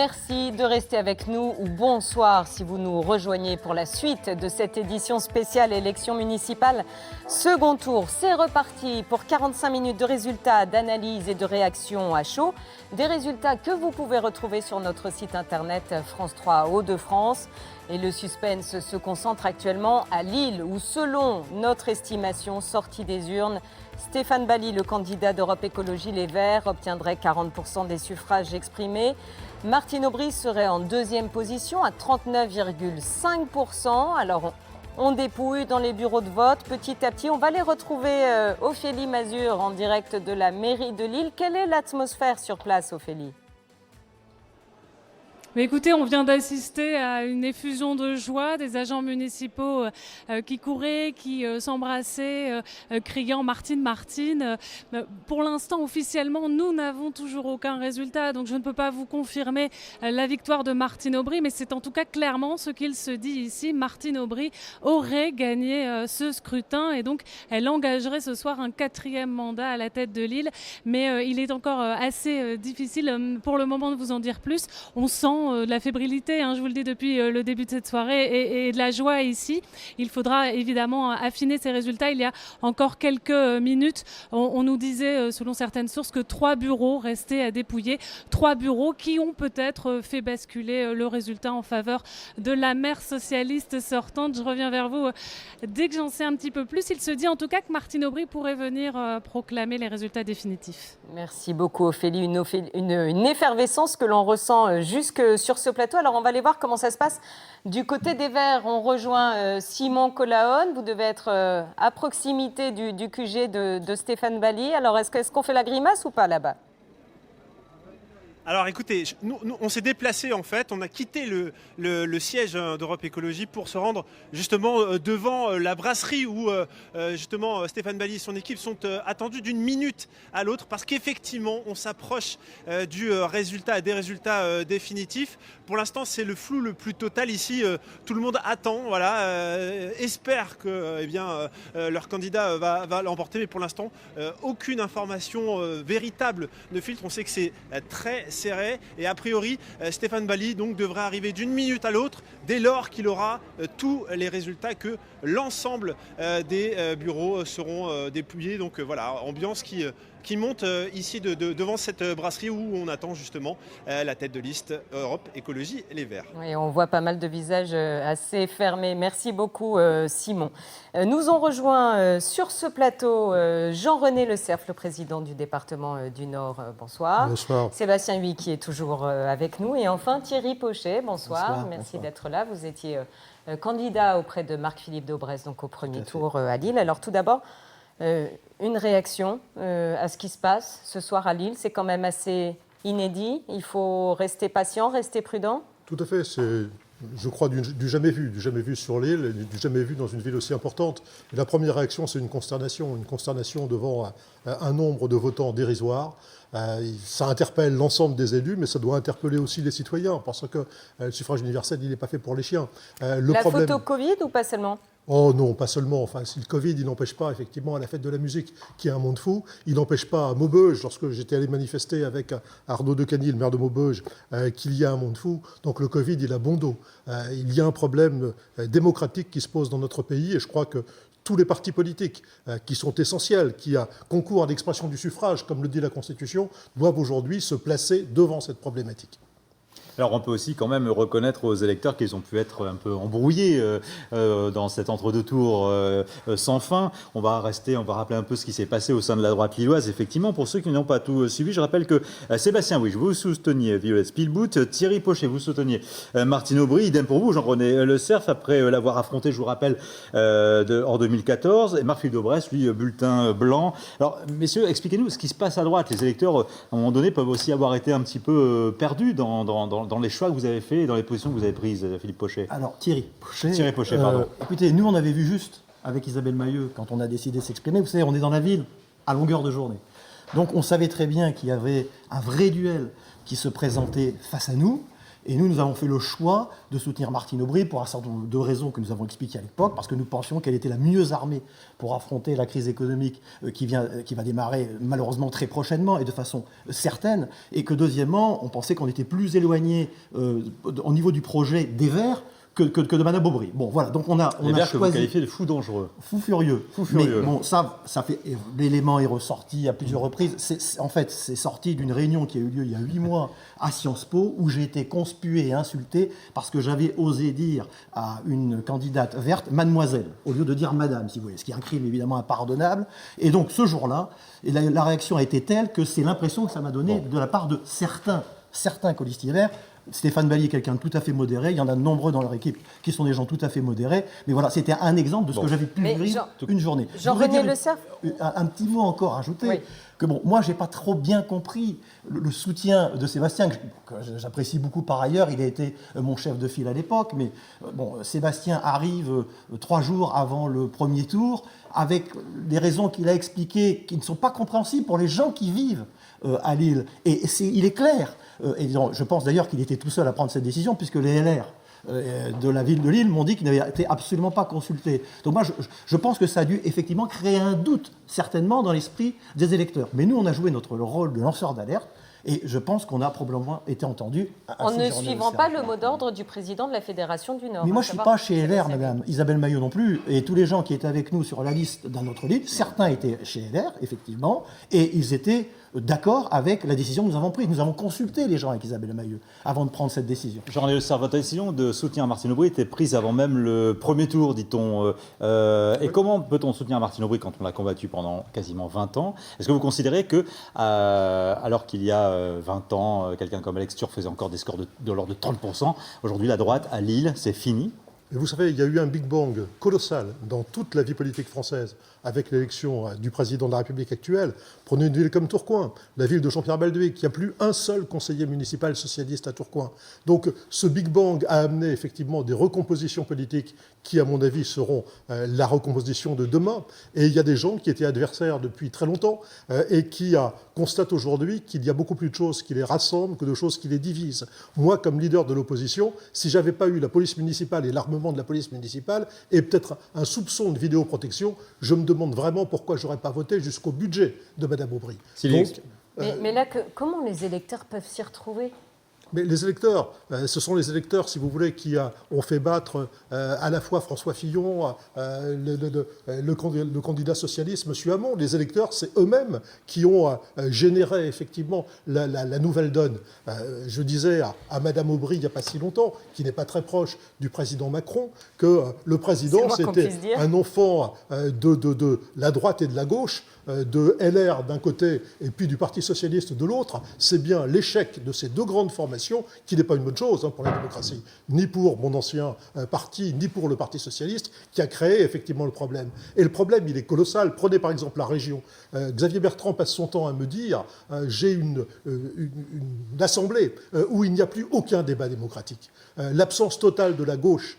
Merci de rester avec nous ou bonsoir si vous nous rejoignez pour la suite de cette édition spéciale élection municipale. Second tour, c'est reparti pour 45 minutes de résultats, d'analyse et de réaction à chaud. Des résultats que vous pouvez retrouver sur notre site internet France 3 Hauts-de-France. Et le suspense se concentre actuellement à Lille où, selon notre estimation sortie des urnes, Stéphane Bally, le candidat d'Europe Écologie Les Verts, obtiendrait 40% des suffrages exprimés. Martine Aubry serait en deuxième position à 39,5%. Alors, on dépouille dans les bureaux de vote petit à petit. On va les retrouver Ophélie Mazur en direct de la mairie de Lille. Quelle est l'atmosphère sur place, Ophélie ? Mais écoutez, on vient d'assister à une effusion de joie, des agents municipaux qui couraient, qui s'embrassaient, criant « Martine, Martine ». Pour l'instant, officiellement, nous n'avons toujours aucun résultat, donc je ne peux pas vous confirmer la victoire de Martine Aubry, mais c'est en tout cas clairement ce qu'il se dit ici. Martine Aubry aurait gagné ce scrutin et donc elle engagerait ce soir un 4e mandat à la tête de Lille. Mais il est encore assez difficile pour le moment de vous en dire plus. On sent de la fébrilité, je vous le dis depuis le début de cette soirée, et de la joie ici. Il faudra évidemment affiner ces résultats. Il y a encore quelques minutes, on nous disait, selon certaines sources, que 3 bureaux restaient à dépouiller. 3 bureaux qui ont peut-être fait basculer le résultat en faveur de la maire socialiste sortante. Je reviens vers vous dès que j'en sais un petit peu plus. Il se dit en tout cas que Martine Aubry pourrait venir proclamer les résultats définitifs. Merci beaucoup Ophélie. Une effervescence que l'on ressent jusque sur ce plateau. Alors on va aller voir comment ça se passe du côté des Verts. On rejoint Simon Colaone. Vous devez être à proximité du QG de Stéphane Bally. Alors est-ce qu'on fait la grimace ou pas là-bas ? Alors écoutez, nous, on s'est déplacé en fait, on a quitté le siège d'Europe Écologie pour se rendre justement devant la brasserie où justement Stéphane Bally et son équipe sont attendus d'une minute à l'autre parce qu'effectivement on s'approche des résultats définitifs. Pour l'instant c'est le flou le plus total ici, tout le monde attend, espère que leur candidat va l'emporter, mais pour l'instant aucune information véritable ne filtre. On sait que c'est très serré et a priori Stéphane Bally donc devrait arriver d'une minute à l'autre dès lors qu'il aura tous les résultats, que l'ensemble des bureaux seront dépouillés. Donc ambiance qui monte ici devant cette brasserie où on attend justement la tête de liste Europe Écologie Les Verts. Oui, on voit pas mal de visages assez fermés. Merci beaucoup Simon. Nous ont rejoint sur ce plateau Jean-René Le Cerf, le président du département du Nord. Bonsoir. Bonsoir. Sébastien Huy qui est toujours avec nous. Et enfin Thierry Pochet. Bonsoir. Merci bonsoir. d'être là. Vous étiez candidat auprès de Marc-Philippe Daubresse donc au premier tour à Lille. Alors tout d'abord, une réaction à ce qui se passe ce soir à Lille. C'est quand même assez inédit. Il faut rester patient, rester prudent. Tout à fait. C'est, je crois, du jamais vu sur l'île, du jamais vu dans une ville aussi importante. Et la première réaction, c'est une consternation devant un nombre de votants dérisoire. Ça interpelle l'ensemble des élus, mais ça doit interpeller aussi les citoyens, parce que le suffrage universel, il n'est pas fait pour les chiens. Photo Covid ou pas seulement ? Oh non, pas seulement. Enfin, si le Covid, il n'empêche pas effectivement à la fête de la musique qui est un monde fou. Il n'empêche pas à Maubeuge, lorsque j'étais allé manifester avec Arnaud Decagny, le maire de Maubeuge, qu'il y a un monde fou. Donc le Covid, il a bon dos. Il y a un problème démocratique qui se pose dans notre pays, et je crois que tous les partis politiques qui sont essentiels, qui concourent à l'expression du suffrage, comme le dit la Constitution, doivent aujourd'hui se placer devant cette problématique. Alors on peut aussi quand même reconnaître aux électeurs qu'ils ont pu être un peu embrouillés dans cet entre-deux tours sans fin. On va rappeler un peu ce qui s'est passé au sein de la droite lilloise. Effectivement, pour ceux qui n'ont pas tout suivi, je rappelle que Sébastien Huy, vous souteniez Violette Spielbout, Thierry Pochet, vous souteniez Martine Aubry, idem pour vous, Jean-René Le Cerf, après l'avoir affronté, je vous rappelle, en 2014, et Marc-Philippe Daubresse, lui, bulletin blanc. Alors, messieurs, expliquez-nous ce qui se passe à droite. Les électeurs, à un moment donné, peuvent aussi avoir été un petit peu perdus dans les choix que vous avez faits et dans les positions que vous avez prises, Philippe Pochet. Alors, Thierry Pochet, pardon. Écoutez, nous, on avait vu juste avec Isabelle Mailleux, quand on a décidé de s'exprimer, vous savez, on est dans la ville à longueur de journée. Donc, on savait très bien qu'il y avait un vrai duel qui se présentait face à nous. Et nous avons fait le choix de soutenir Martine Aubry pour un certain nombre de raisons que nous avons expliquées à l'époque, parce que nous pensions qu'elle était la mieux armée pour affronter la crise économique qui va démarrer malheureusement très prochainement et de façon certaine, et que deuxièmement, on pensait qu'on était plus éloigné au niveau du projet des Verts que de Mme Aubry. Bon, voilà, donc on a choisi... que vous choisi... qualifiez de fou dangereux. Fou furieux. Mais bon, ça fait... L'élément est ressorti à plusieurs reprises. En fait, c'est sorti d'une réunion qui a eu lieu il y a 8 mois à Sciences Po, où j'ai été conspué et insulté parce que j'avais osé dire à une candidate verte « mademoiselle », au lieu de dire « madame », si vous voulez, ce qui est un crime évidemment impardonnable. Et donc, ce jour-là, la réaction a été telle que c'est l'impression que ça m'a donné de la part de certains colistiers. Stéphane Bally est quelqu'un de tout à fait modéré. Il y en a de nombreux dans leur équipe qui sont des gens tout à fait modérés. Mais voilà, c'était un exemple de ce que j'avais pu vivre une journée. Jean-René Le Cerf. Un petit mot encore à ajouter. Oui. Que bon, moi, j'ai pas trop bien compris le soutien de Sébastien, que j'apprécie beaucoup par ailleurs. Il a été mon chef de file à l'époque. Mais bon, Sébastien arrive 3 jours avant le premier tour avec des raisons qu'il a expliquées qui ne sont pas compréhensibles pour les gens qui vivent à Lille. Et il est clair. Et je pense d'ailleurs qu'il était tout seul à prendre cette décision, puisque les LR de la ville de Lille m'ont dit qu'ils n'avaient été absolument pas consultés. Donc moi, je pense que ça a dû effectivement créer un doute, certainement, dans l'esprit des électeurs. Mais nous, on a joué notre rôle de lanceur d'alerte, et je pense qu'on a probablement été entendus. En ne suivant pas le mot d'ordre du président de la Fédération du Nord. Mais moi, je ne suis pas chez LR, madame. Isabelle Maillot non plus. Et tous les gens qui étaient avec nous sur la liste d'un autre livre, certains étaient chez LR, effectivement, et ils étaient d'accord avec la décision que nous avons prise. Nous avons consulté les gens avec Isabelle Maillot avant de prendre cette décision. Jean-René Le Cerf, votre décision de soutenir Martine Aubry était prise avant même le premier tour, dit-on. Et comment peut-on soutenir Martine Aubry quand on l'a combattue pendant quasiment 20 ans? Est-ce que vous considérez que, alors qu'il y a 20 ans, quelqu'un comme Alex Türk faisait encore des scores de l'ordre de 30%, aujourd'hui la droite à Lille, c'est fini? Et vous savez, il y a eu un Big Bang colossal dans toute la vie politique française avec l'élection du président de la République actuelle. Prenez une ville comme Tourcoing, la ville de Jean-Pierre Balduic, qui n'a plus un seul conseiller municipal socialiste à Tourcoing. Donc ce Big Bang a amené effectivement des recompositions politiques qui, à mon avis, seront la recomposition de demain. Et il y a des gens qui étaient adversaires depuis très longtemps et qui constatent aujourd'hui qu'il y a beaucoup plus de choses qui les rassemblent que de choses qui les divisent. Moi, comme leader de l'opposition, si j'avais pas eu la police municipale et l'armement de la police municipale et peut-être un soupçon de vidéoprotection, je me demande vraiment pourquoi je n'aurais pas voté jusqu'au budget de Mme Aubry. Donc, mais là, comment les électeurs peuvent s'y retrouver ? Mais les électeurs, ce sont les électeurs, si vous voulez, qui ont fait battre à la fois François Fillon, le candidat socialiste, M. Hamon. Les électeurs, c'est eux-mêmes qui ont généré effectivement la nouvelle donne. Je disais à Mme Aubry il n'y a pas si longtemps, qui n'est pas très proche du président Macron, que le président, c'était un enfant de la droite et de la gauche, de LR d'un côté et puis du Parti socialiste de l'autre. C'est bien l'échec de ces deux grandes formations, qui n'est pas une bonne chose pour la démocratie, ni pour mon ancien parti, ni pour le Parti socialiste, qui a créé effectivement le problème. Et le problème, il est colossal. Prenez par exemple la région. Xavier Bertrand passe son temps à me dire j'ai une assemblée où il n'y a plus aucun débat démocratique. L'absence totale de la gauche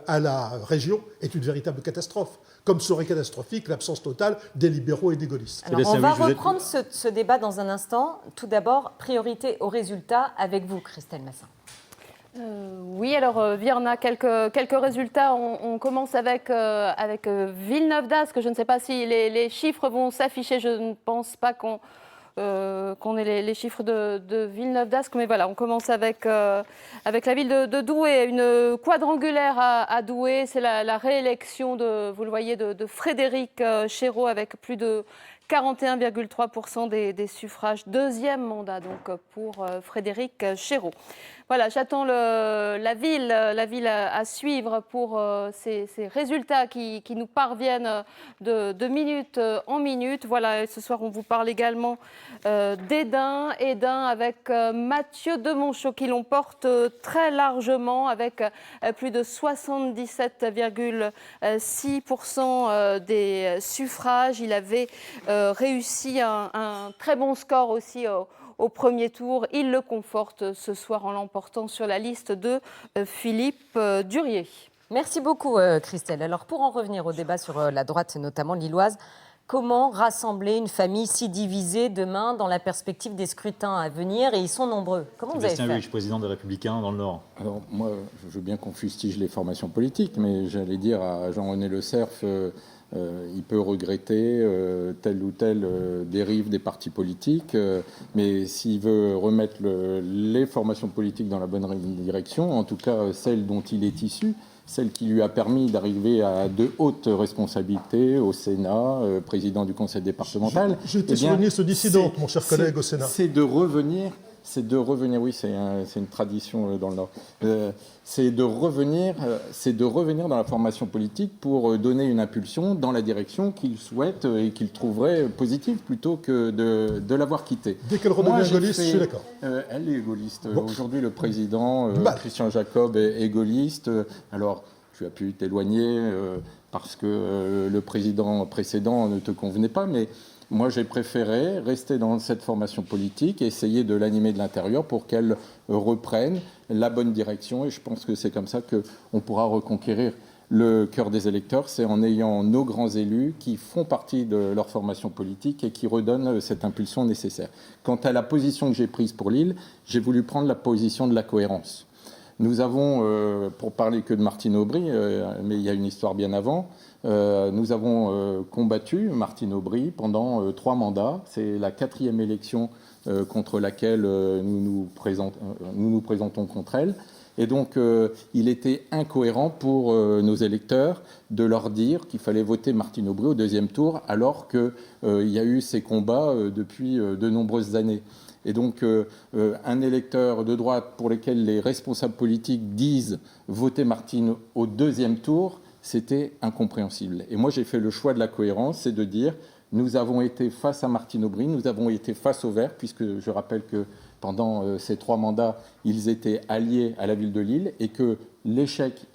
à la région est une véritable catastrophe, comme serait catastrophique l'absence totale des libéraux et des gaullistes. Alors, on va reprendre ce débat dans un instant. Tout d'abord, priorité aux résultats avec vous, Christelle Massin. Oui, alors Virna, quelques résultats. On commence avec Villeneuve d'Ascq. Je ne sais pas si les chiffres vont s'afficher. Je ne pense pas qu'on ait les chiffres de Villeneuve d'Ascq. Mais voilà, on commence avec la ville de Douai, une quadrangulaire à Douai. C'est la réélection, vous le voyez, de Frédéric Chéreau avec plus de 41,3% des suffrages. Deuxième mandat donc pour Frédéric Chéreau. Voilà, j'attends la ville à suivre pour ces résultats qui nous parviennent de minute en minute. Voilà, et ce soir, on vous parle également d'Hesdin avec Mathieu Demonchaux qui l'emporte très largement avec plus de 77,6% des suffrages. Il avait réussi un très bon score aussi au premier tour. Il le conforte ce soir en l'emportant sur la liste de Philippe Durier. Merci beaucoup, Christelle. Alors, pour en revenir au débat sur la droite, notamment lilloise, Comment rassembler une famille si divisée demain dans la perspective des scrutins à venir? Et ils sont nombreux. Comment vous allez faire? Sébastien Huyghe, président des Républicains dans le Nord. Alors moi, je veux bien qu'on fustige les formations politiques, mais j'allais dire à Jean-René Le Cerf, il peut regretter telle ou telle dérive des partis politiques, mais s'il veut remettre les formations politiques dans la bonne direction, en tout cas celle dont il est issu, celle qui lui a permis d'arriver à de hautes responsabilités au Sénat, président du conseil départemental. J'ai été souverainiste dissidente, mon cher collègue, au Sénat. C'est de revenir, oui, c'est une tradition dans le Nord. C'est de revenir dans la formation politique pour donner une impulsion dans la direction qu'il souhaite et qu'il trouverait positive plutôt que de l'avoir quittée. Dès qu'elle redevient gaulliste, je suis d'accord. Elle est gaulliste. Bon. Aujourd'hui, le président Christian Jacob est gaulliste. Alors, tu as pu t'éloigner parce que le président précédent ne te convenait pas, mais moi, j'ai préféré rester dans cette formation politique et essayer de l'animer de l'intérieur pour qu'elle reprenne la bonne direction. Et je pense que c'est comme ça qu'on pourra reconquérir le cœur des électeurs. C'est en ayant nos grands élus qui font partie de leur formation politique et qui redonnent cette impulsion nécessaire. Quant à la position que j'ai prise pour Lille, j'ai voulu prendre la position de la cohérence. Nous avons, pour parler que de Martine Aubry, mais il y a une histoire bien avant, nous avons combattu Martine Aubry pendant 3 mandats. C'est la 4e élection contre laquelle nous nous présentons contre elle. Et donc, il était incohérent pour nos électeurs de leur dire qu'il fallait voter Martine Aubry au 2e tour, alors qu'il y a eu ces combats depuis de nombreuses années. Et donc, un électeur de droite pour lequel les responsables politiques disent voter Martine au 2e tour, c'était incompréhensible. Et moi, j'ai fait le choix de la cohérence, c'est de dire nous avons été face à Martine Aubry, nous avons été face aux Verts, puisque je rappelle que pendant ces 3 mandats, ils étaient alliés à la ville de Lille et que l'échec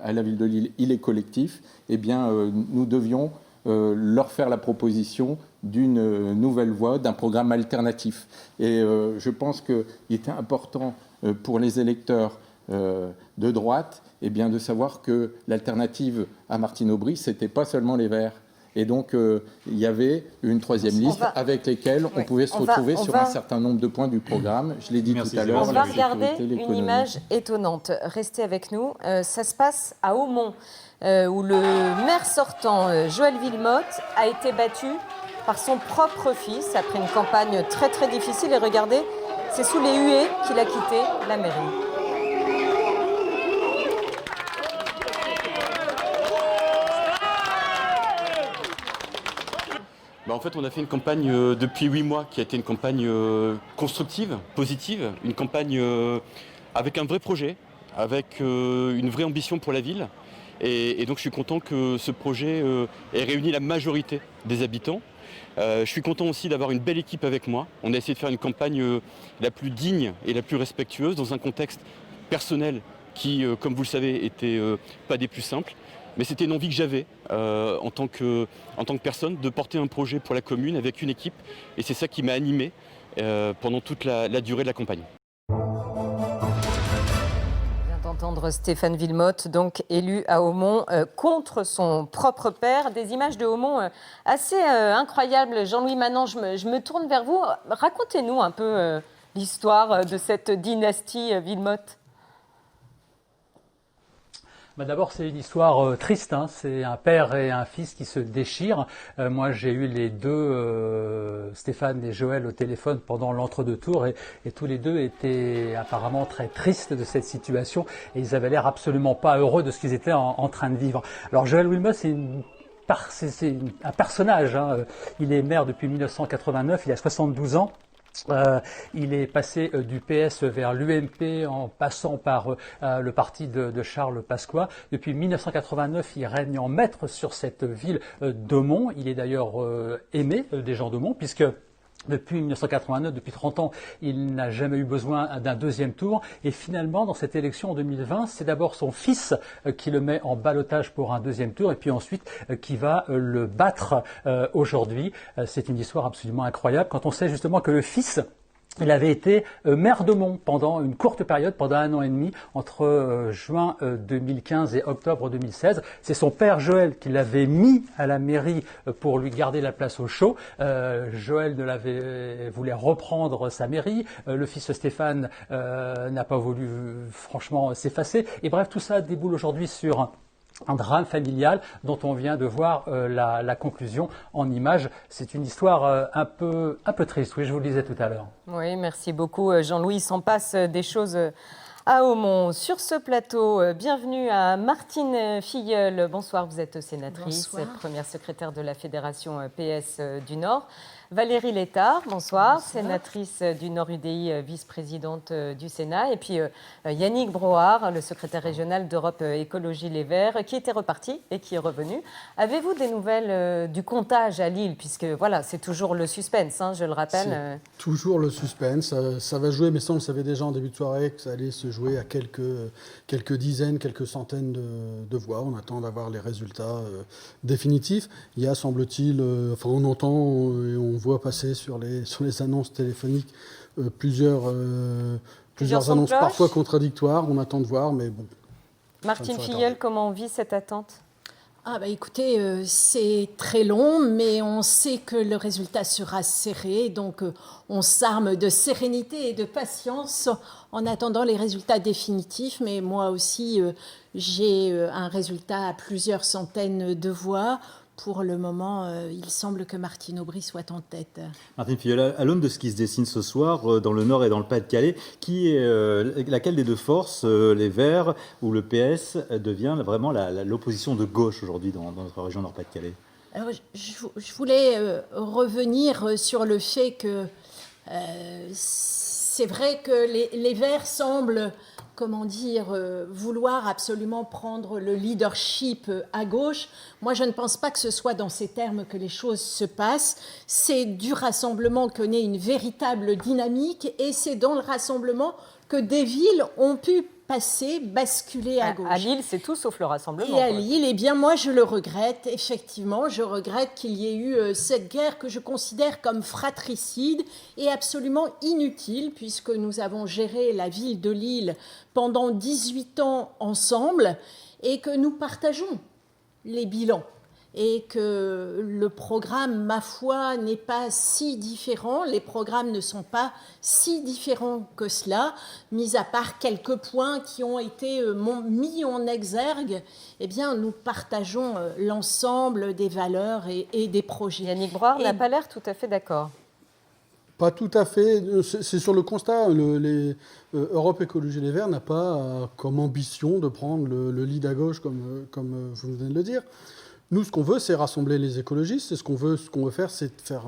à la ville de Lille, il est collectif. Eh bien, nous devions leur faire la proposition d'une nouvelle voie, d'un programme alternatif. Et je pense qu'il était important pour les électeurs de droite de savoir que l'alternative à Martine Aubry, ce n'était pas seulement les Verts. Et donc, il y avait une 3e liste avec lesquelles on pouvait se retrouver sur un certain nombre de points du programme. Je l'ai dit tout à l'heure. On va regarder une image étonnante. Restez avec nous. Ça se passe à Aumont, où le maire sortant, Joël Wilmotte, a été battu par son propre fils après une campagne très très difficile. Et regardez, c'est sous les huées qu'il a quitté la mairie. En fait, on a fait une campagne depuis 8 mois qui a été une campagne constructive, positive, une campagne avec un vrai projet, avec une vraie ambition pour la ville. Et donc je suis content que ce projet ait réuni la majorité des habitants. Je suis content aussi d'avoir une belle équipe avec moi. On a essayé de faire une campagne la plus digne et la plus respectueuse dans un contexte personnel qui, comme vous le savez, était pas des plus simples. Mais c'était une envie que j'avais en tant que personne de porter un projet pour la commune avec une équipe. Et c'est ça qui m'a animé pendant toute la durée de la campagne. Entendre Stéphane Wilmotte, donc élu à Aumont contre son propre père. Des images de Aumont assez incroyables. Jean-Louis Manant, je me tourne vers vous. Racontez-nous un peu l'histoire de cette dynastie Wilmotte. D'abord, c'est une histoire triste. C'est un père et un fils qui se déchirent. Moi, j'ai eu les deux, Stéphane et Joël, au téléphone pendant l'entre-deux tours et tous les deux étaient apparemment très tristes de cette situation et ils avaient l'air absolument pas heureux de ce qu'ils étaient en train de vivre. Alors, Joël Wilmotte, c'est un personnage. Il est maire depuis 1989, il a 72 ans. Il est passé du PS vers l'UMP en passant par le parti de Charles Pasqua. Depuis 1989, il règne en maître sur cette ville d'Aumont. Il est d'ailleurs aimé des gens d'Aumont puisque depuis 1989, depuis 30 ans, il n'a jamais eu besoin d'un deuxième tour. Et finalement, dans cette élection en 2020, c'est d'abord son fils qui le met en ballottage pour un deuxième tour et puis ensuite qui va le battre aujourd'hui. C'est une histoire absolument incroyable quand on sait justement que le fils Il avait été maire de Mons pendant une courte période, pendant 1 an et demi, entre juin 2015 et octobre 2016. C'est son père Joël qui l'avait mis à la mairie pour lui garder la place au chaud. Joël voulait reprendre sa mairie. Le fils Stéphane n'a pas voulu franchement s'effacer. Et bref, tout ça déboule aujourd'hui sur un drame familial dont on vient de voir la conclusion en images. C'est une histoire un peu triste, oui, je vous le disais tout à l'heure. Oui, merci beaucoup Jean-Louis. Il s'en passe des choses à Aumont. Sur ce plateau, bienvenue à Martine Filleul. Bonsoir, vous êtes sénatrice, première secrétaire de la Fédération PS du Nord. Valérie Létard, bonsoir, sénatrice du Nord UDI, vice-présidente du Sénat. Et puis Yannick Broard, le secrétaire régional d'Europe Écologie Les Verts, qui était reparti et qui est revenu. Avez-vous des nouvelles du comptage à Lille? Puisque voilà, c'est toujours le suspense, hein, je le rappelle. C'est toujours le suspense. Ça va jouer, mais ça on le savait déjà en début de soirée, que ça allait se jouer à quelques dizaines, quelques centaines de voix. On attend d'avoir les résultats définitifs. Il y a, semble-t-il, on entend et on voit passer sur les annonces téléphoniques plusieurs annonces parfois contradictoires. On attend de voir, mais bon. Martine Filleul, comment on vit cette attente? Écoutez, c'est très long, mais on sait que le résultat sera serré, donc on s'arme de sérénité et de patience en attendant les résultats définitifs. Mais moi aussi, j'ai un résultat à plusieurs centaines de voix. Pour le moment, il semble que Martine Aubry soit en tête. Martine Filleul, à l'aune de ce qui se dessine ce soir dans le Nord et dans le Pas-de-Calais, laquelle des deux forces, les Verts ou le PS, devient vraiment l'opposition de gauche aujourd'hui dans notre région Nord-Pas-de-Calais? Alors, je voulais revenir sur le fait que c'est vrai que les Verts semblent vouloir absolument prendre le leadership à gauche. Moi, je ne pense pas que ce soit dans ces termes que les choses se passent. C'est du rassemblement que naît une véritable dynamique et c'est dans le rassemblement que des villes ont pu basculer à gauche. À Lille, c'est tout sauf le rassemblement. Et à Lille, eh bien, moi, je le regrette, effectivement. Je regrette qu'il y ait eu cette guerre que je considère comme fratricide et absolument inutile, puisque nous avons géré la ville de Lille pendant 18 ans ensemble et que nous partageons les bilans. Et que le programme, ma foi, n'est pas si différent. Les programmes ne sont pas si différents que cela, mis à part quelques points qui ont été mis en exergue. Eh bien, nous partageons l'ensemble des valeurs et des projets. Yannick Broard n'a pas l'air tout à fait d'accord. Pas tout à fait. C'est sur le constat. Europe Écologie Les Verts n'a pas comme ambition de prendre le lead à gauche, comme vous venez de le dire. Nous, ce qu'on veut, c'est rassembler les écologistes. Et ce qu'on veut faire, c'est faire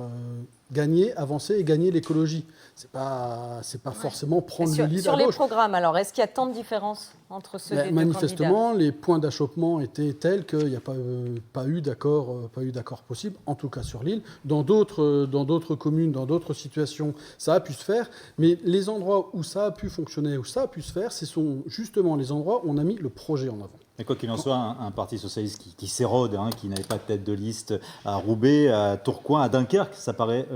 avancer et gagner l'écologie. C'est pas forcément prendre le lead à gauche. Sur les programmes, alors, est-ce qu'il y a tant de différences entre ceux des deux manifestement, candidats? les points d'achoppement étaient tels qu'il n'y a pas eu d'accord possible, en tout cas sur l'île. Dans d'autres communes, dans d'autres situations, ça a pu se faire. Mais les endroits où ça a pu fonctionner, où ça a pu se faire, ce sont justement les endroits où on a mis le projet en avant. Mais quoi qu'il en soit, un parti socialiste qui s'érode, qui n'avait pas de tête de liste à Roubaix, à Tourcoing, à Dunkerque, ça paraît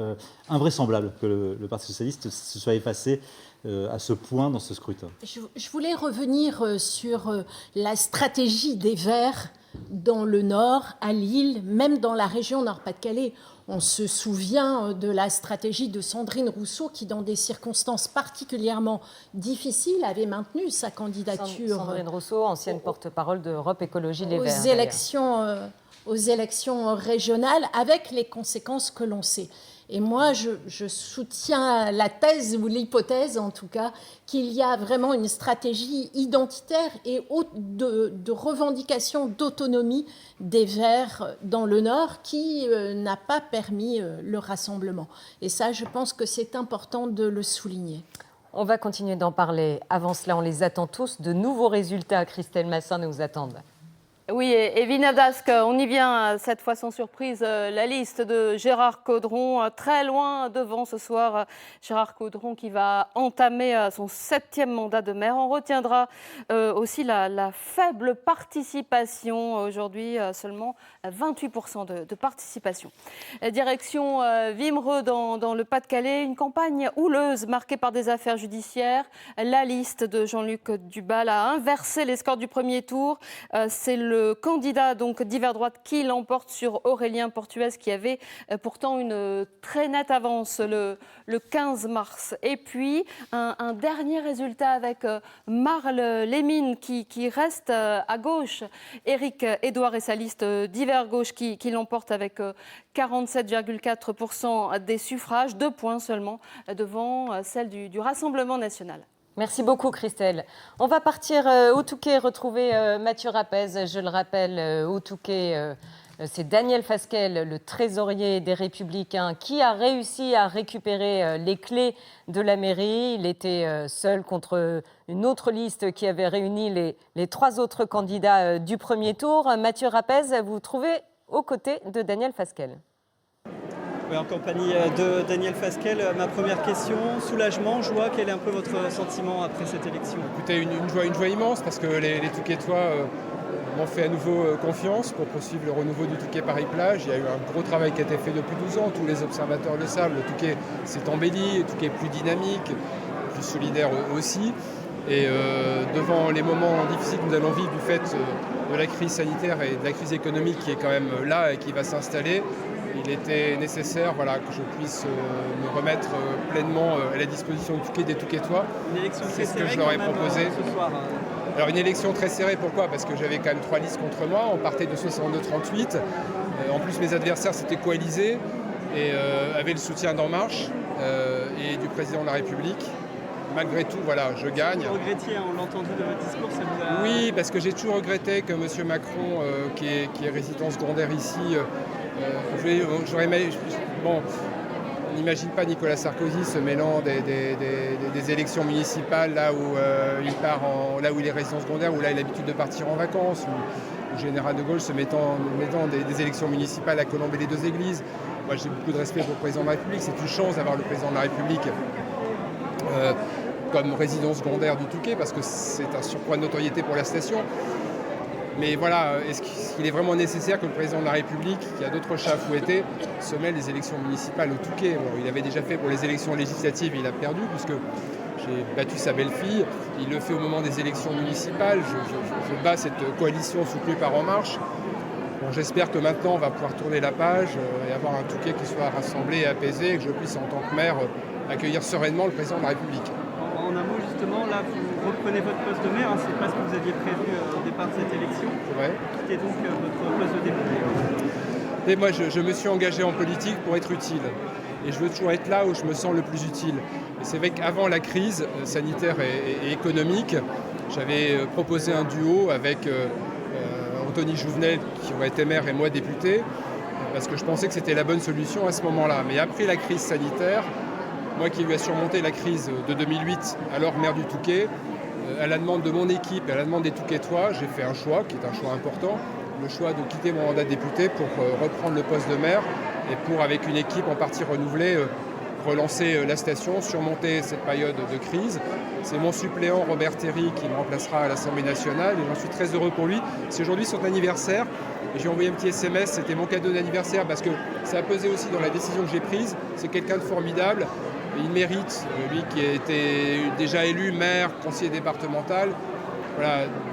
invraisemblable que le Parti socialiste se soit effacé à ce point dans ce scrutin. Je voulais revenir sur la stratégie des Verts dans le Nord, à Lille, même dans la région Nord-Pas-de-Calais. On se souvient de la stratégie de Sandrine Rousseau qui, dans des circonstances particulièrement difficiles, avait maintenu sa candidature. Sandrine Rousseau, ancienne porte-parole d'Europe Écologie Les Verts. Aux élections régionales, avec les conséquences que l'on sait. Et moi, je soutiens la thèse, ou l'hypothèse en tout cas, qu'il y a vraiment une stratégie identitaire et de revendication d'autonomie des Verts dans le Nord qui n'a pas permis le rassemblement. Et ça, je pense que c'est important de le souligner. On va continuer d'en parler. Avant cela, on les attend tous. De nouveaux résultats, Christelle Massin, nous attendent. Oui, et Villeneuve-d'Ascq, on y vient cette fois sans surprise. La liste de Gérard Caudron, très loin devant ce soir. Gérard Caudron qui va entamer son 7e mandat de maire. On retiendra aussi la faible participation. Aujourd'hui, seulement 28% de participation. Direction Wimereux dans le Pas-de-Calais. Une campagne houleuse marquée par des affaires judiciaires. La liste de Jean-Luc Dubal a inversé les scores du premier tour. C'est le candidat donc d'hiver droite qui l'emporte sur Aurélien Portuez qui avait pourtant une très nette avance le 15 mars. Et puis un dernier résultat avec Marle Lémine qui reste à gauche. Éric Édouard et sa liste d'hiver gauche qui l'emporte avec 47,4% des suffrages, 2 points seulement devant celle du Rassemblement national. Merci beaucoup Christelle. On va partir au Touquet retrouver Mathieu Rapez. Je le rappelle, au Touquet, c'est Daniel Fasquelle, le trésorier des Républicains, qui a réussi à récupérer les clés de la mairie. Il était seul contre une autre liste qui avait réuni les 3 autres candidats du premier tour. Mathieu Rapez, vous vous trouvez aux côtés de Daniel Fasquelle. En compagnie de Daniel Fasquelle, ma première question, soulagement, joie, quel est un peu votre sentiment après cette élection? Écoutez, une joie immense parce que les Touquetois m'ont fait à nouveau confiance pour poursuivre le renouveau du Touquet Paris-Plage. Il y a eu un gros travail qui a été fait depuis 12 ans, tous les observateurs le savent, le Touquet s'est embelli, le Touquet est plus dynamique, plus solidaire aussi. Et devant les moments difficiles que nous allons vivre du fait de la crise sanitaire et de la crise économique qui est quand même là et qui va s'installer, il était nécessaire que je puisse me remettre pleinement à la disposition du Touquet des Touquetois. C'est ce que je leur ai proposé. Ce soir, Alors une élection très serrée, pourquoi? Parce que j'avais quand même 3 listes contre moi, on partait de 62-38. En plus mes adversaires s'étaient coalisés et avaient le soutien d'En Marche et du président de la République. Malgré tout, je gagne. Vous regrettiez, on l'a entendu de votre discours, ça vous a... Oui, parce que j'ai toujours regretté que M. Macron, qui est résident secondaire ici, on n'imagine pas Nicolas Sarkozy se mêlant des élections municipales là où là où il est résident secondaire, où là il a l'habitude de partir en vacances, ou Général de Gaulle se mettant des élections municipales à Colombey les 2 églises. Moi j'ai beaucoup de respect pour le président de la République, c'est une chance d'avoir le président de la République comme résident secondaire du Touquet, parce que c'est un surcroît de notoriété pour la station. Mais est-ce qu'il est vraiment nécessaire que le président de la République, qui a d'autres chats à fouetter, se mêle des élections municipales au Touquet? Il avait déjà fait pour les élections législatives, il a perdu, puisque j'ai battu sa belle-fille. Il le fait au moment des élections municipales. Je bats cette coalition soutenue par En Marche. J'espère que maintenant, on va pouvoir tourner la page et avoir un Touquet qui soit rassemblé et apaisé, et que je puisse, en tant que maire, accueillir sereinement le président de la République. En un mot, justement, là, vous reprenez votre poste de maire, c'est pas ce que vous aviez prévu au départ de cette élection. Ouais. Quittez donc votre poste de député. Et moi, je me suis engagé en politique pour être utile. Et je veux toujours être là où je me sens le plus utile. Et c'est vrai qu'avant la crise sanitaire et économique, j'avais proposé un duo avec Anthony Jouvenel, qui aurait été maire, et moi député, parce que je pensais que c'était la bonne solution à ce moment-là. Mais après la crise sanitaire, moi qui ai eu à surmonter la crise de 2008, alors maire du Touquet, à la demande de mon équipe et à la demande des Touquetois, j'ai fait un choix qui est un choix important, le choix de quitter mon mandat de député pour reprendre le poste de maire et pour, avec une équipe en partie renouvelée, relancer la station, surmonter cette période de crise. C'est mon suppléant Robert Théry qui me remplacera à l'Assemblée nationale et j'en suis très heureux pour lui. C'est aujourd'hui son anniversaire et j'ai envoyé un petit SMS, c'était mon cadeau d'anniversaire parce que ça a pesé aussi dans la décision que j'ai prise. C'est quelqu'un de formidable. Il mérite, lui qui a été déjà élu maire, conseiller départemental,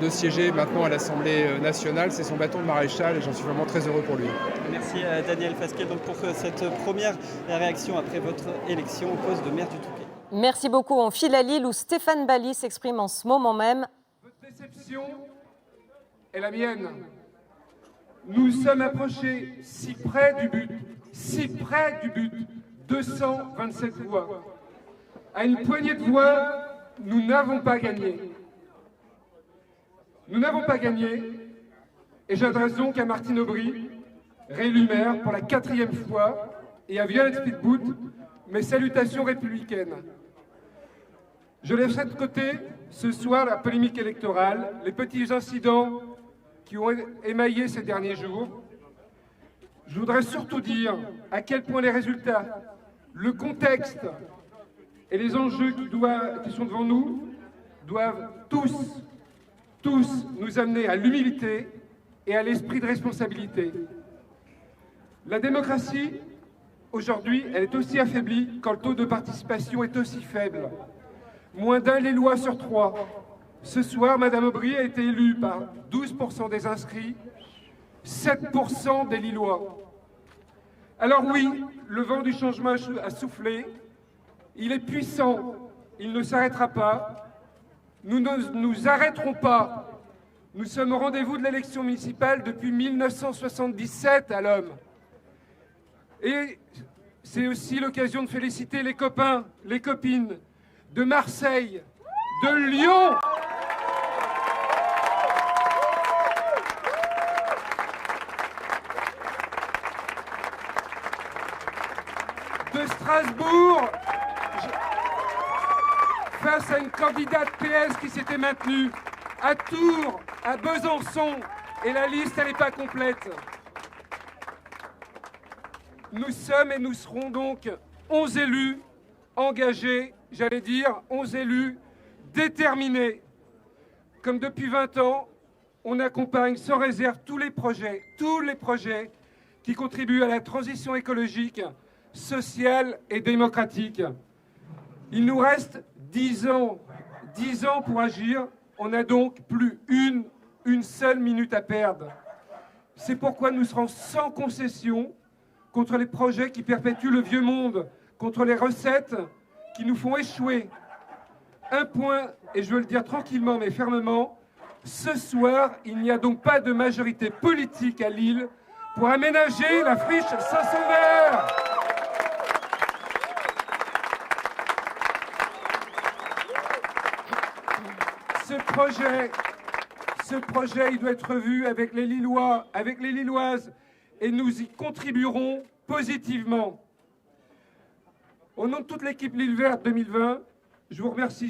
de siéger maintenant à l'Assemblée nationale. C'est son bâton de maréchal et j'en suis vraiment très heureux pour lui. Merci Daniel Fasquelle donc pour cette première réaction après votre élection au poste de maire du Touquet. Merci beaucoup. On file à Lille où Stéphane Bally s'exprime en ce moment même. Votre déception est la mienne. Nous sommes approchés si près du but, 227 voix. À une poignée de voix, nous n'avons pas gagné. Nous n'avons pas gagné, et j'adresse donc à Martine Aubry, réélue maire pour la 4e fois, et à Violette Pitbout, mes salutations républicaines. Je laisserai de côté ce soir la polémique électorale, les petits incidents qui ont émaillé ces derniers jours. Je voudrais surtout dire à quel point les résultats, le contexte et les enjeux qui sont devant nous doivent tous nous amener à l'humilité et à l'esprit de responsabilité. La démocratie, aujourd'hui, elle est aussi affaiblie quand le taux de participation est aussi faible. Moins d'un Lillois sur 3. Ce soir, Madame Aubry a été élue par 12% des inscrits, 7% des Lillois. Alors oui, le vent du changement a soufflé. Il est puissant, il ne s'arrêtera pas. Nous ne nous arrêterons pas. Nous sommes au rendez-vous de l'élection municipale depuis 1977 à l'Homme. Et c'est aussi l'occasion de féliciter les copains, les copines de Marseille, de Lyon, de Strasbourg, face à une candidate PS qui s'était maintenue, à Tours, à Besançon, et la liste, elle n'est pas complète. Nous sommes et nous serons donc 11 élus engagés, j'allais dire 11 élus déterminés. Comme depuis 20 ans, on accompagne sans réserve tous les projets qui contribuent à la transition écologique, sociale et démocratique. Il nous reste 10 ans pour agir. On n'a donc plus une seule minute à perdre. C'est pourquoi nous serons sans concession contre les projets qui perpétuent le vieux monde, contre les recettes qui nous font échouer. Un point, et je veux le dire tranquillement mais fermement, ce soir, il n'y a donc pas de majorité politique à Lille pour aménager la friche Saint-Sauveur. Ce projet, il doit être revu avec les Lillois, avec les Lilloises, et nous y contribuerons positivement. Au nom de toute l'équipe Lille Verte 2020, je veux remercier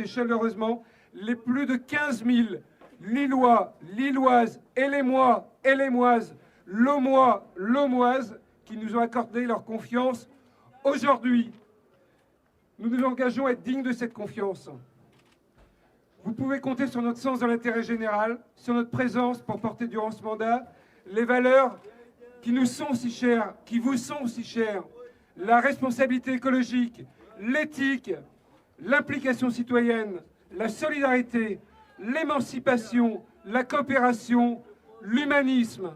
chaleureusement les plus de 15 000 Lillois, Lilloises, Élémois, Élémoises, Lomois, Lomoises, qui nous ont accordé leur confiance. Aujourd'hui, nous nous engageons à être dignes de cette confiance. Vous pouvez compter sur notre sens de l'intérêt général, sur notre présence pour porter durant ce mandat les valeurs qui nous sont si chères, qui vous sont si chères, la responsabilité écologique, l'éthique, l'implication citoyenne, la solidarité, l'émancipation, la coopération, l'humanisme.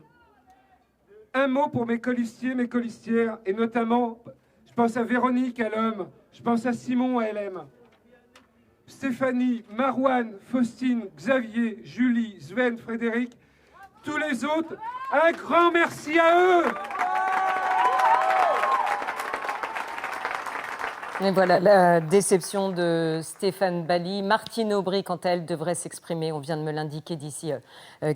Un mot pour mes colistiers, mes colistières, et notamment, je pense à Véronique à l'Homme, je pense à Simon à LM. Stéphanie, Marouane, Faustine, Xavier, Julie, Sven, Frédéric, tous les autres, un grand merci à eux. Et voilà, la déception de Stéphane Bally. Martine Aubry, quant à elle, devrait s'exprimer, on vient de me l'indiquer d'ici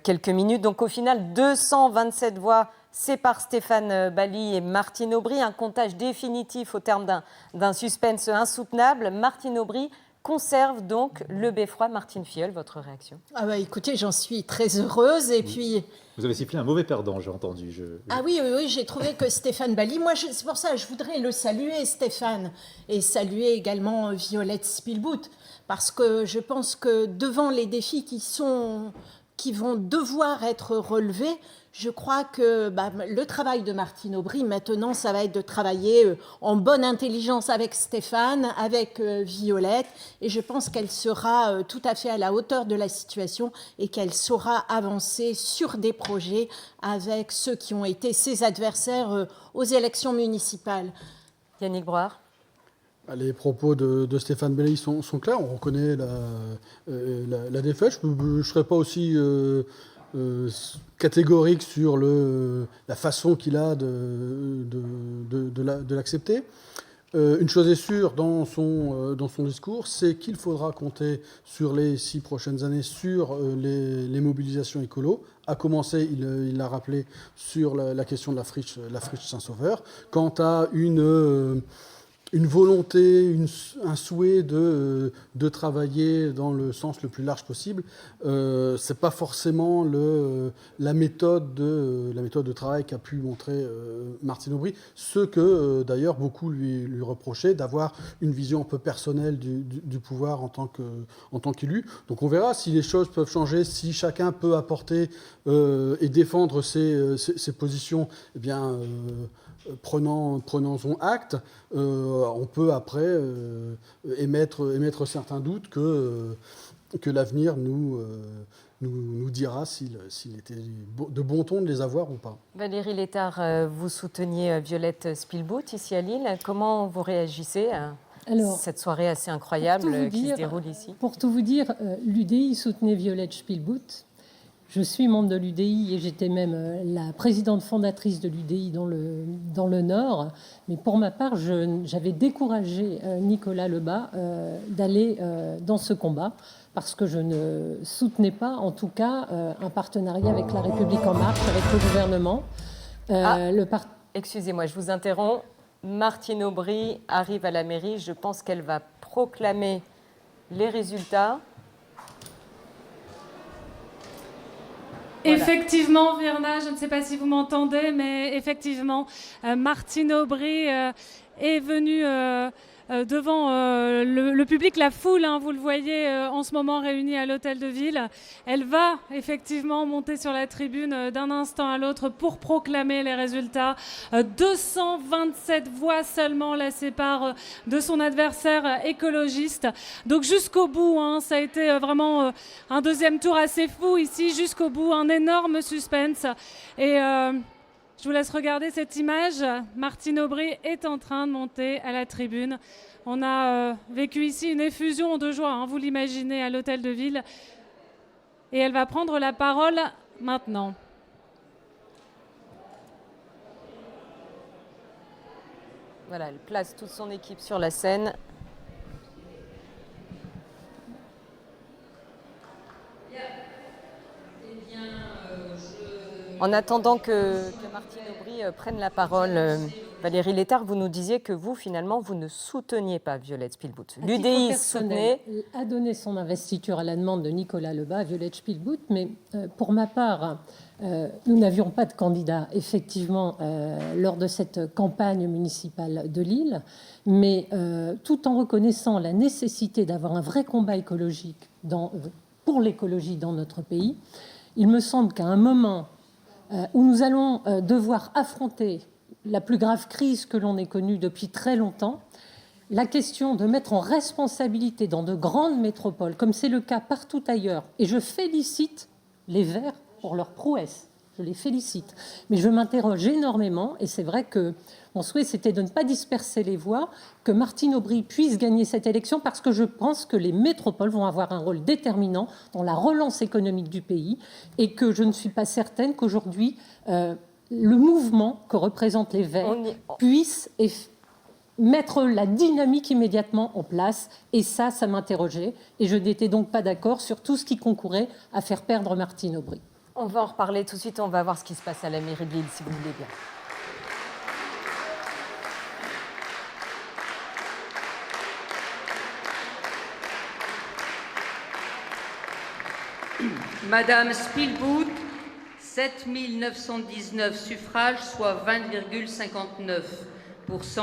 quelques minutes. Donc au final, 227 voix séparent Stéphane Bally et Martine Aubry. Un comptage définitif au terme d'un suspense insoutenable. Martine Aubry conserve donc le beffroi. Martine Filleul, votre réaction? Écoutez, j'en suis très heureuse. Et puis... Vous avez sifflé un mauvais perdant, j'ai entendu. Ah oui, j'ai trouvé que Stéphane Bally, c'est pour ça que je voudrais le saluer, Stéphane, et saluer également Violette Spielbout, parce que je pense que devant les défis qui vont devoir être relevés, je crois que le travail de Martine Aubry, maintenant, ça va être de travailler en bonne intelligence avec Stéphane, avec Violette, et je pense qu'elle sera tout à fait à la hauteur de la situation et qu'elle saura avancer sur des projets avec ceux qui ont été ses adversaires aux élections municipales. Yannick Brohard. Les propos de Stéphane Bally sont clairs, on reconnaît la défaite. Je ne serais pas aussi... catégorique sur la façon qu'il a de l'accepter. Une chose est sûre dans son discours, c'est qu'il faudra compter sur les 6 prochaines années sur les mobilisations écolo, à commencer, il l'a rappelé, sur la question de la friche Saint-Sauveur. Quant à une une volonté, un souhait de travailler dans le sens le plus large possible. C'est pas forcément la méthode de travail qu'a pu montrer Martine Aubry, ce que d'ailleurs beaucoup lui reprochaient, d'avoir une vision un peu personnelle du pouvoir en tant qu'élu. Donc on verra si les choses peuvent changer, si chacun peut apporter et défendre ses positions, eh bien prenons-en acte. On peut après émettre certains doutes que l'avenir nous dira s'il était de bon ton de les avoir ou pas. Valérie Létard, vous souteniez Violette Spielbout ici à Lille. Comment vous réagissez à cette soirée assez incroyable qui se déroule ici? Pour tout vous dire, l'UDI soutenait Violette Spielbout. Je suis membre de l'UDI et j'étais même la présidente fondatrice de l'UDI dans le Nord. Mais pour ma part, j'avais découragé Nicolas Lebas d'aller dans ce combat parce que je ne soutenais pas, en tout cas, un partenariat avec La République En Marche, avec le gouvernement. Excusez-moi, je vous interromps. Martine Aubry arrive à la mairie. Je pense qu'elle va proclamer les résultats. Voilà. Effectivement, Virna, je ne sais pas si vous m'entendez, mais effectivement, Martine Aubry est venue devant le public, la foule, hein, vous le voyez en ce moment réunie à l'Hôtel de Ville. Elle va effectivement monter sur la tribune d'un instant à l'autre pour proclamer les résultats. 227 voix seulement la séparent de son adversaire écologiste. Donc jusqu'au bout, hein, ça a été vraiment un deuxième tour assez fou ici, jusqu'au bout, un énorme suspense. Et je vous laisse regarder cette image. Martine Aubry est en train de monter à la tribune. On a vécu ici une effusion de joie, hein, vous l'imaginez, à l'Hôtel de Ville. Et elle va prendre la parole maintenant. Voilà, elle place toute son équipe sur la scène. En attendant que Martine Aubry prenne la parole, Valérie Létard, vous nous disiez que vous, finalement, vous ne souteniez pas Violette Spielbout. L'UDI soutenait... a donné son investiture à la demande de Nicolas Lebas à Violette Spielbout, mais pour ma part, nous n'avions pas de candidat, effectivement, lors de cette campagne municipale de Lille, mais tout en reconnaissant la nécessité d'avoir un vrai combat écologique pour l'écologie dans notre pays, il me semble qu'à un moment où nous allons devoir affronter la plus grave crise que l'on ait connue depuis très longtemps, la question de mettre en responsabilité dans de grandes métropoles, comme c'est le cas partout ailleurs, et je félicite les Verts pour leur prouesse, je les félicite, mais je m'interroge énormément, et c'est vrai que mon souhait c'était de ne pas disperser les voix, que Martine Aubry puisse gagner cette élection, parce que je pense que les métropoles vont avoir un rôle déterminant dans la relance économique du pays, et que je ne suis pas certaine qu'aujourd'hui le mouvement que représentent les Verts puisse mettre la dynamique immédiatement en place. Et ça m'interrogeait. Et je n'étais donc pas d'accord sur tout ce qui concourait à faire perdre Martine Aubry. On va en reparler tout de suite. On va voir ce qui se passe à la mairie de Lille, si vous voulez bien. Madame Spielbout, 7 919 suffrages, soit 20,59%.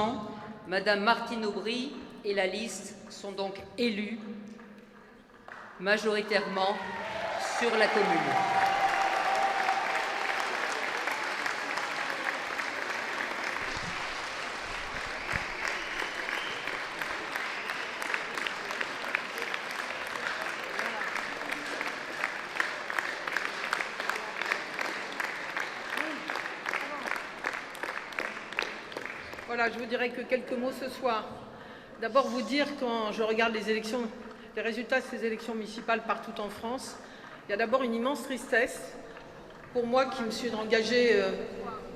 Madame Martine Aubry et la liste sont donc élus majoritairement sur la commune. Voilà, je vous dirais que quelques mots ce soir. D'abord, vous dire, quand je regarde les résultats de ces élections municipales partout en France, il y a d'abord une immense tristesse. Pour moi, qui me suis engagée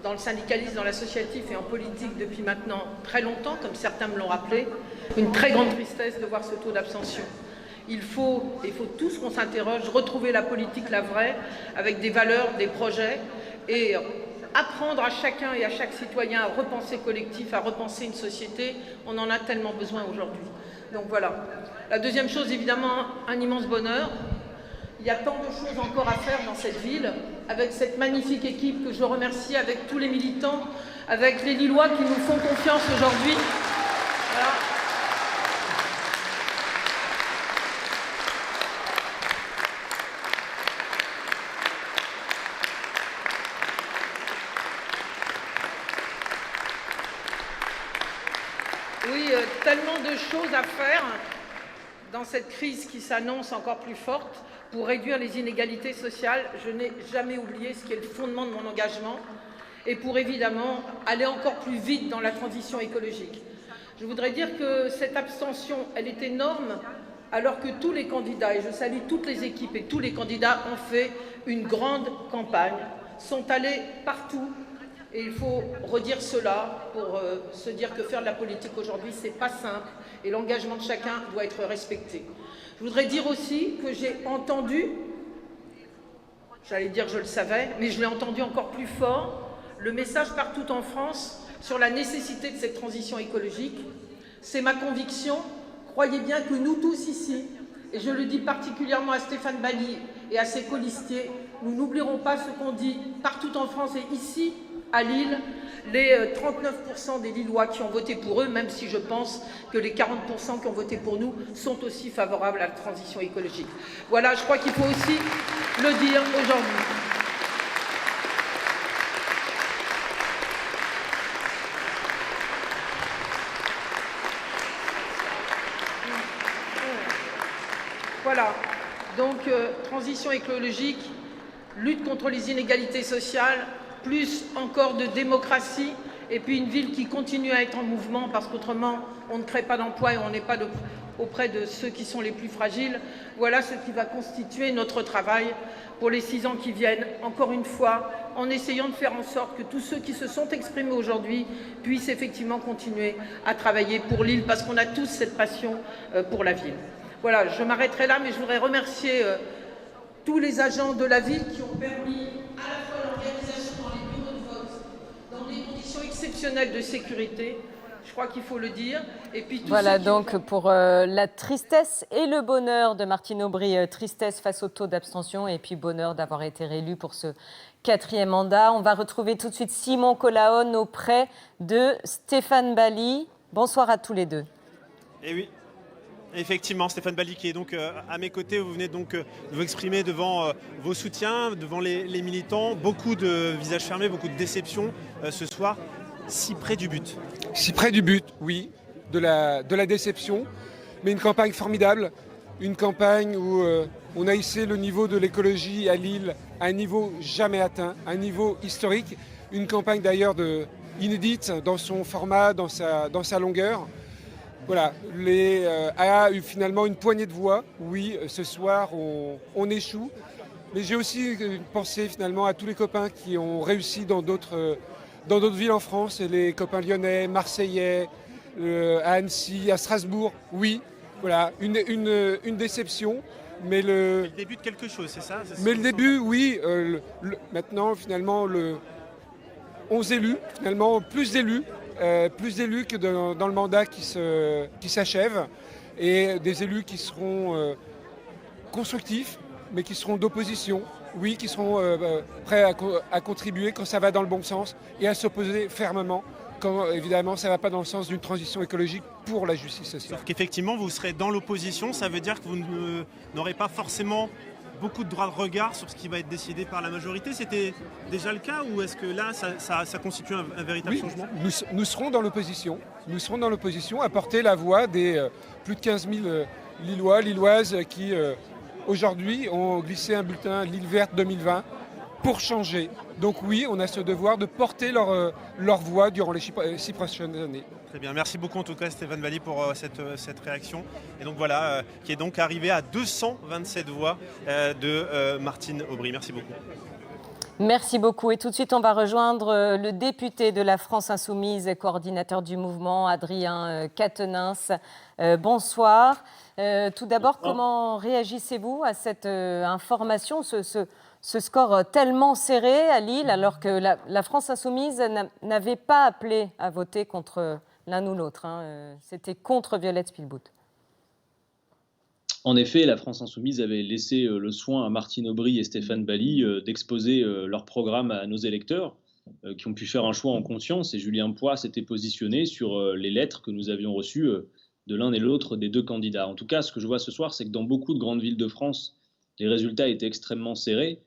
dans le syndicalisme, dans l'associatif et en politique depuis maintenant très longtemps, comme certains me l'ont rappelé, une très grande tristesse de voir ce taux d'abstention. Il faut tous qu'on s'interroge, retrouver la politique, la vraie, avec des valeurs, des projets, et apprendre à chacun et à chaque citoyen à repenser collectif, à repenser une société. On en a tellement besoin aujourd'hui. Donc voilà. La deuxième chose, évidemment, un immense bonheur. Il y a tant de choses encore à faire dans cette ville, avec cette magnifique équipe que je remercie, avec tous les militants, avec les Lillois qui nous font confiance aujourd'hui. Voilà. Oui, tellement de choses à faire dans cette crise qui s'annonce encore plus forte pour réduire les inégalités sociales. Je n'ai jamais oublié ce qui est le fondement de mon engagement et pour évidemment aller encore plus vite dans la transition écologique. Je voudrais dire que cette abstention, elle est énorme alors que tous les candidats, et je salue toutes les équipes et tous les candidats ont fait une grande campagne, sont allés partout. Et il faut redire cela pour se dire que faire de la politique aujourd'hui, c'est pas simple et l'engagement de chacun doit être respecté. Je voudrais dire aussi que j'ai entendu, j'allais dire je le savais, mais je l'ai entendu encore plus fort, le message partout en France sur la nécessité de cette transition écologique. C'est ma conviction. Croyez bien que nous tous ici, et je le dis particulièrement à Stéphane Bally et à ses colistiers, nous n'oublierons pas ce qu'on dit partout en France et ici, à Lille, les 39% des Lillois qui ont voté pour eux, même si je pense que les 40% qui ont voté pour nous sont aussi favorables à la transition écologique. Voilà, je crois qu'il faut aussi le dire aujourd'hui. Voilà, donc transition écologique, lutte contre les inégalités sociales, plus encore de démocratie, et puis une ville qui continue à être en mouvement, parce qu'autrement, on ne crée pas d'emploi et on n'est pas auprès de ceux qui sont les plus fragiles. Voilà ce qui va constituer notre travail pour les 6 ans qui viennent, encore une fois, en essayant de faire en sorte que tous ceux qui se sont exprimés aujourd'hui puissent effectivement continuer à travailler pour l'île, parce qu'on a tous cette passion pour la ville. Voilà, je m'arrêterai là, mais je voudrais remercier tous les agents de la ville qui ont permis à la fois l'organisation dans les bureaux de vote, dans des conditions exceptionnelles de sécurité, je crois qu'il faut le dire. Et puis voilà donc pour la tristesse et le bonheur de Martine Aubry. Tristesse face au taux d'abstention et puis bonheur d'avoir été réélu pour ce 4e mandat. On va retrouver tout de suite Simon Colaone auprès de Stéphane Bally. Bonsoir à tous les deux. Et oui. Effectivement, Stéphane Bally qui est donc à mes côtés. Vous venez donc de vous exprimer devant vos soutiens, devant les militants. Beaucoup de visages fermés, beaucoup de déceptions ce soir. Si près du but. Si près du but, oui, de la déception. Mais une campagne formidable. Une campagne où on a hissé le niveau de l'écologie à Lille à un niveau jamais atteint, un niveau historique. Une campagne d'ailleurs inédite dans son format, dans sa longueur. Voilà, a eu finalement une poignée de voix. Oui, ce soir, on échoue. Mais j'ai aussi pensé finalement à tous les copains qui ont réussi dans d'autres villes en France, les copains lyonnais, marseillais, à Annecy, à Strasbourg. Oui, voilà, une déception. Mais le début de quelque chose, c'est ça? Mais le début, oui. Maintenant, finalement, 11 élus, finalement, plus d'élus que dans le mandat qui s'achève, et des élus qui seront constructifs, mais qui seront d'opposition, oui, qui seront prêts à contribuer quand ça va dans le bon sens et à s'opposer fermement quand évidemment ça ne va pas dans le sens d'une transition écologique pour la justice sociale. Sauf qu'effectivement vous serez dans l'opposition, ça veut dire que vous n'aurez pas forcément beaucoup de droit de regard sur ce qui va être décidé par la majorité. C'était déjà le cas ou est-ce que là, ça constitue un véritable changement? Nous serons dans l'opposition. Nous serons dans l'opposition à porter la voix des plus de 15 000 Lillois, Lilloises qui, aujourd'hui, ont glissé un bulletin Lille Verte 2020 pour changer. Donc oui, on a ce devoir de porter leur voix durant les 6 prochaines années. Très bien, merci beaucoup en tout cas Stéphane Bally pour cette réaction. Et donc voilà, qui est donc arrivé à 227 voix de Martine Aubry. Merci beaucoup. Merci beaucoup. Et tout de suite, on va rejoindre le député de la France Insoumise, coordinateur du mouvement, Adrien Quatennens. Bonsoir. Tout d'abord, comment réagissez-vous à cette information, ce score tellement serré à Lille, alors que la France insoumise n'avait pas appelé à voter contre l'un ou l'autre. C'était contre Violette Spilbout. En effet, la France insoumise avait laissé le soin à Martine Aubry et Stéphane Bally d'exposer leur programme à nos électeurs, qui ont pu faire un choix en conscience. Et Julien Poix s'était positionné sur les lettres que nous avions reçues de l'un et l'autre des deux candidats. En tout cas, ce que je vois ce soir, c'est que dans beaucoup de grandes villes de France, les résultats étaient extrêmement serrés.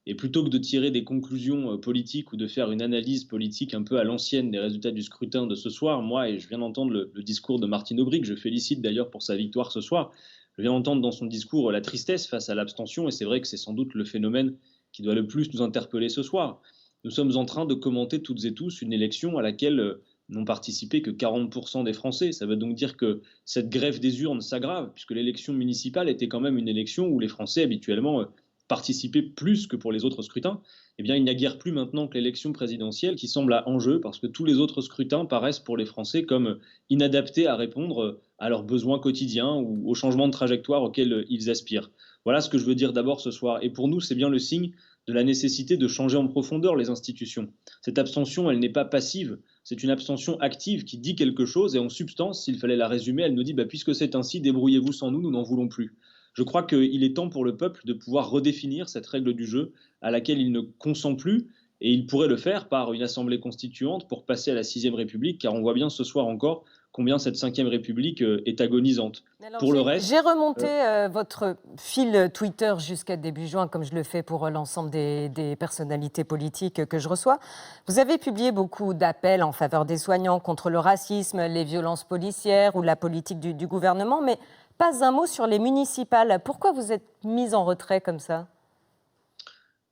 Et plutôt que de tirer des conclusions politiques ou de faire une analyse politique un peu à l'ancienne des résultats du scrutin de ce soir, moi, et je viens d'entendre le discours de Martine Aubry, que je félicite d'ailleurs pour sa victoire ce soir, je viens d'entendre dans son discours la tristesse face à l'abstention, et c'est vrai que c'est sans doute le phénomène qui doit le plus nous interpeller ce soir. Nous sommes en train de commenter toutes et tous une élection à laquelle n'ont participé que 40% des Français. Ça veut donc dire que cette greffe des urnes s'aggrave, puisque l'élection municipale était quand même une élection où les Français habituellement participer plus que pour les autres scrutins, eh bien, il n'y a guère plus maintenant que l'élection présidentielle qui semble à enjeu parce que tous les autres scrutins paraissent pour les Français comme inadaptés à répondre à leurs besoins quotidiens ou aux changements de trajectoire auxquels ils aspirent. Voilà ce que je veux dire d'abord ce soir. Et pour nous, c'est bien le signe de la nécessité de changer en profondeur les institutions. Cette abstention, elle n'est pas passive, c'est une abstention active qui dit quelque chose et en substance, s'il fallait la résumer, elle nous dit puisque c'est ainsi, débrouillez-vous sans nous, nous n'en voulons plus. Je crois qu'il est temps pour le peuple de pouvoir redéfinir cette règle du jeu à laquelle il ne consent plus, et il pourrait le faire par une assemblée constituante pour passer à la 6e République, car on voit bien ce soir encore combien cette 5e République est agonisante. Pour le reste, j'ai remonté votre fil Twitter jusqu'à début juin, comme je le fais pour l'ensemble des personnalités politiques que je reçois. Vous avez publié beaucoup d'appels en faveur des soignants, contre le racisme, les violences policières ou la politique du gouvernement, mais pas un mot sur les municipales. Pourquoi vous êtes mis en retrait comme ça ?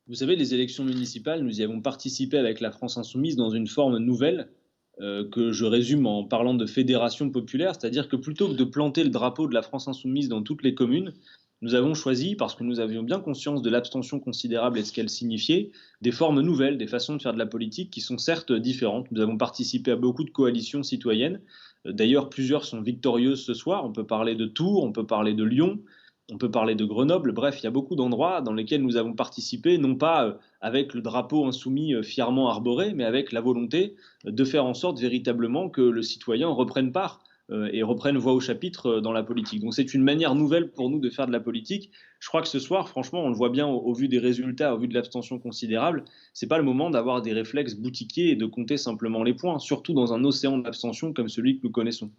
Vous savez, les élections municipales, nous y avons participé avec la France insoumise dans une forme nouvelle que je résume en parlant de fédération populaire, c'est-à-dire que plutôt que de planter le drapeau de la France insoumise dans toutes les communes, nous avons choisi, parce que nous avions bien conscience de l'abstention considérable et de ce qu'elle signifiait, des formes nouvelles, des façons de faire de la politique qui sont certes différentes. Nous avons participé à beaucoup de coalitions citoyennes. D'ailleurs, plusieurs sont victorieuses ce soir. On peut parler de Tours, on peut parler de Lyon, on peut parler de Grenoble. Bref, il y a beaucoup d'endroits dans lesquels nous avons participé, non pas avec le drapeau insoumis fièrement arboré, mais avec la volonté de faire en sorte véritablement que le citoyen reprenne part et reprenne voix au chapitre dans la politique. Donc c'est une manière nouvelle pour nous de faire de la politique. Je crois que ce soir, franchement, on le voit bien au vu des résultats, au vu de l'abstention considérable, c'est pas le moment d'avoir des réflexes boutiquiers et de compter simplement les points, surtout dans un océan d'abstention comme celui que nous connaissons.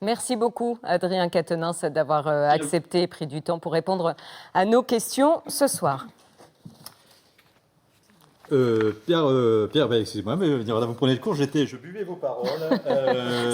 Merci beaucoup, Adrien Quatennens, d'avoir accepté et pris du temps pour répondre à nos questions ce soir. Pierre, excusez-moi, mais vous prenez le cours, je buvais vos paroles.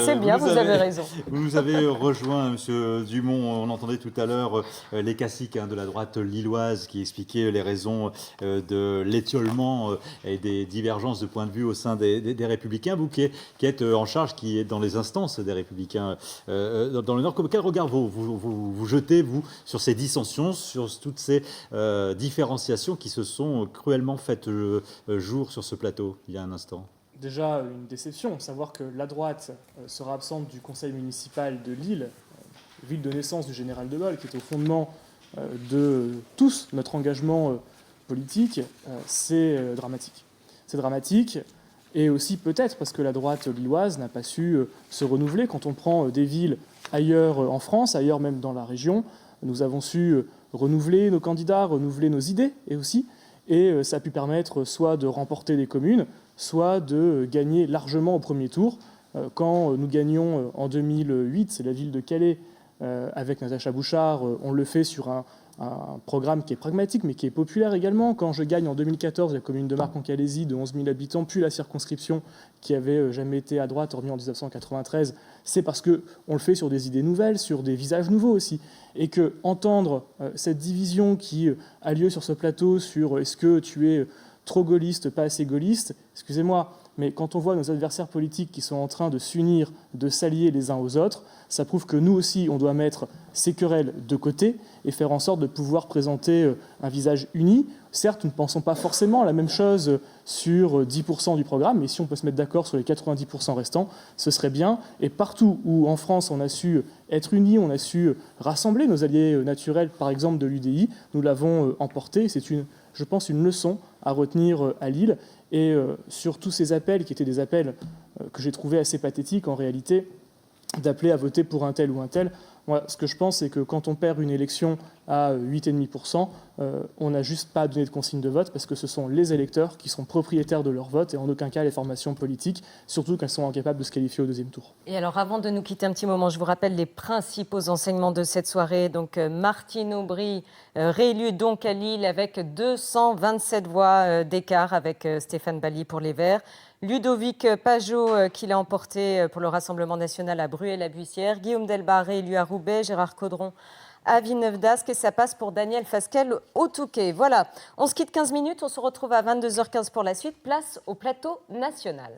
C'est bien, vous avez raison. Vous avez rejoint M. Dumont, on entendait tout à l'heure les classiques de la droite lilloise qui expliquaient les raisons de l'étiolement et des divergences de points de vue au sein des Républicains. Vous qui êtes en charge, qui êtes dans les instances des Républicains dans le Nord, quel regard vous jetez, vous, sur ces dissensions, sur toutes ces différenciations qui se sont cruellement faites jour sur ce plateau il y a un instant? Déjà une déception, savoir que la droite sera absente du conseil municipal de Lille, ville de naissance du général de Gaulle, qui est au fondement de tous notre engagement politique, c'est dramatique. C'est dramatique, et aussi peut-être parce que la droite lilloise n'a pas su se renouveler. Quand on prend des villes ailleurs en France, ailleurs même dans la région, nous avons su renouveler nos candidats, renouveler nos idées, et ça a pu permettre soit de remporter des communes, soit de gagner largement au premier tour. Quand nous gagnons en 2008, c'est la ville de Calais, avec Natacha Bouchard, on le fait sur un programme qui est pragmatique, mais qui est populaire également. Quand je gagne en 2014 la commune de Marc-en-Calaisis de 11 000 habitants, puis la circonscription qui avait jamais été à droite, hormis en 1993, c'est parce qu'on le fait sur des idées nouvelles, sur des visages nouveaux aussi. Et que entendre cette division qui a lieu sur ce plateau sur est-ce que tu es trop gaulliste, pas assez gaulliste, excusez-moi, mais quand on voit nos adversaires politiques qui sont en train de s'unir, de s'allier les uns aux autres, ça prouve que nous aussi, on doit mettre ces querelles de côté et faire en sorte de pouvoir présenter un visage uni. Certes, nous ne pensons pas forcément la même chose sur 10% du programme, mais si on peut se mettre d'accord sur les 90% restants, ce serait bien. Et partout où, en France, on a su être unis, on a su rassembler nos alliés naturels, par exemple de l'UDI, nous l'avons emporté. C'est une je pense, une leçon à retenir à Lille. Et sur tous ces appels, qui étaient des appels que j'ai trouvés assez pathétiques en réalité, d'appeler à voter pour un tel ou un tel, moi, ce que je pense, c'est que quand on perd une élection à 8,5%, on n'a juste pas donné de consigne de vote parce que ce sont les électeurs qui sont propriétaires de leur vote et en aucun cas les formations politiques, surtout qu'elles sont incapables de se qualifier au deuxième tour. Et alors, avant de nous quitter un petit moment, je vous rappelle les principaux enseignements de cette soirée. Donc, Martine Aubry, réélue donc à Lille avec 227 voix d'écart avec Stéphane Bally pour les Verts. Ludovic Pajot, qui l'a emporté pour le Rassemblement national à Bruay-la-Buissière. Guillaume Delbarre, élu à Roubaix. Gérard Caudron à Villeneuve-d'Ascq. Et ça passe pour Daniel Fasquelle au Touquet. Voilà, on se quitte 15 minutes. On se retrouve à 22h15 pour la suite. Place au plateau national.